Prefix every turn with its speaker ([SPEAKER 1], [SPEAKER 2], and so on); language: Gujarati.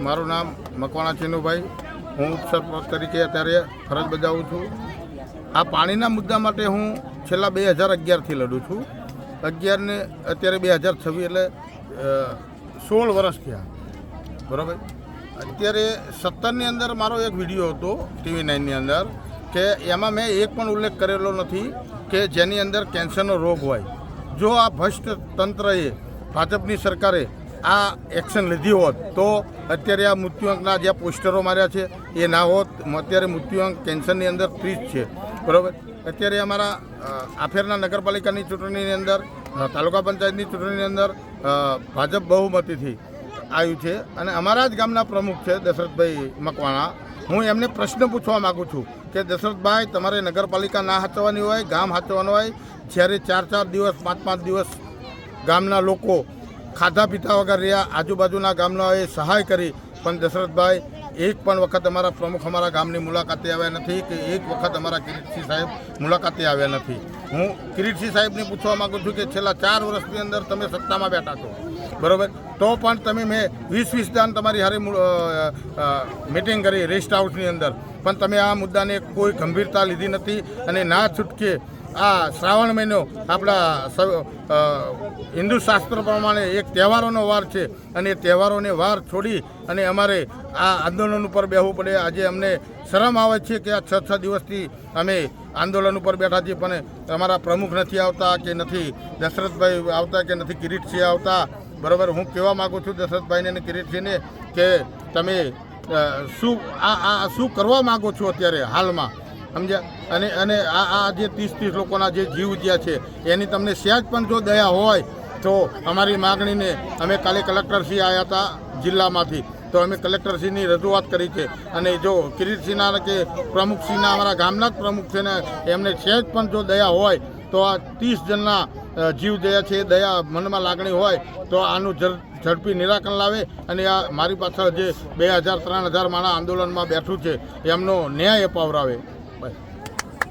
[SPEAKER 1] મારું નામ મકવાણા ચીનુભાઈ, હું ઉપસરપંચ તરીકે અત્યારે ફરજ બજાવું છું. આ પાણીના મુદ્દા માટે હું છેલ્લા 2011થી લડું છું. 11 ને અત્યારે 2026 એટલે 16 વર્ષ થયા. બરાબર. અત્યારે 17ની અંદર મારો એક વિડીયો હતો TV9ની અંદર કે એમાં મેં એક પણ ઉલ્લેખ કરેલો નથી કે જેની અંદર કેન્સરનો રોગ હોય. જો આ ભ્રષ્ટ તંત્રએ, ભાજપની સરકારે આ એક્શન લીધી હોત તો અત્યારે આ મૃત્યુઆંકના જે પોસ્ટરો માર્યા છે એ ના હોત. અત્યારે મૃત્યુઆંક કેન્સરની અંદર 30 છે. બરાબર. અત્યારે અમારા આફેરના નગરપાલિકાની ચૂંટણીની અંદર, તાલુકા પંચાયતની ચૂંટણીની અંદર ભાજપ બહુમતીથી આવ્યું છે અને અમારા જ ગામના પ્રમુખ છે દશરથભાઈ મકવાણા. હું એમને પ્રશ્ન પૂછવા માગું છું કે દશરથભાઈ, તમારે નગરપાલિકા ના હાચવાની હોય, ગામ હાચવાનું હોય, જ્યારે 4-4 દિવસ 5-5 દિવસ ગામના લોકો ખાધા પીતા વગર રહ્યા, આજુબાજુના ગામનાઓએ સહાય કરી, પણ દશરથભાઈ એક પણ વખત અમારા પ્રમુખ અમારા ગામની મુલાકાતે આવ્યા નથી કે એક વખત અમારા કિરીટસિંહ સાહેબ મુલાકાતે આવ્યા નથી. હું કિરીટસિંહ સાહેબને પૂછવા માગું છું કે છેલ્લા 4 વર્ષની અંદર તમે સત્તામાં બેઠા છો, બરાબર, તો પણ તમે મેં 20-20 દાન તમારી હારે મિટિંગ કરી રેસ્ટ હાઉસની અંદર, પણ તમે આ મુદ્દાને કોઈ ગંભીરતા લીધી નથી. અને ના છૂટકે આ શ્રાવણ મહિનો આપણા હિન્દુ શાસ્ત્ર પ્રમાણે એક તહેવારોનો વાર છે અને એ તહેવારોને વાર છોડી અને અમારે આ આંદોલન ઉપર બેસવું પડે. આજે અમને શરમ આવે છે કે આ 6 દિવસથી અમે આંદોલન ઉપર બેઠા છીએ, પણ અમારા પ્રમુખ નથી આવતા કે નથી દશરથભાઈ આવતા કે નથી કિરીટસિંહ આવતા. બરાબર. હું કહેવા માગું છું દશરથભાઈને અને કિરીટસિંહને કે તમે શું કરવા માગો છો અત્યારે હાલમાં, સમજ્યા? અને આ જે 30 લોકોના જે જીવ ગયા છે એની તમને સહેજ પણ જો દયા હોય તો અમારી માગણીને અમે કાલે કલેક્ટરશ્રી આવ્યા હતા જિલ્લામાંથી, તો અમે કલેક્ટરશ્રીની રજૂઆત કરી છે. અને જો કિરીટસિંહના કે પ્રમુખશ્રીના, અમારા ગામના જ પ્રમુખ છે ને, એમને સહેજ પણ જો દયા હોય તો આ 30 જણના જીવ ગયા છે, દયા મનમાં લાગણી હોય તો આનું ઝડપી નિરાકરણ લાવે અને આ મારી પાછળ જે 2000-3000 માણસ આંદોલનમાં બેઠું છે એમનો ન્યાય અપાવરાવે.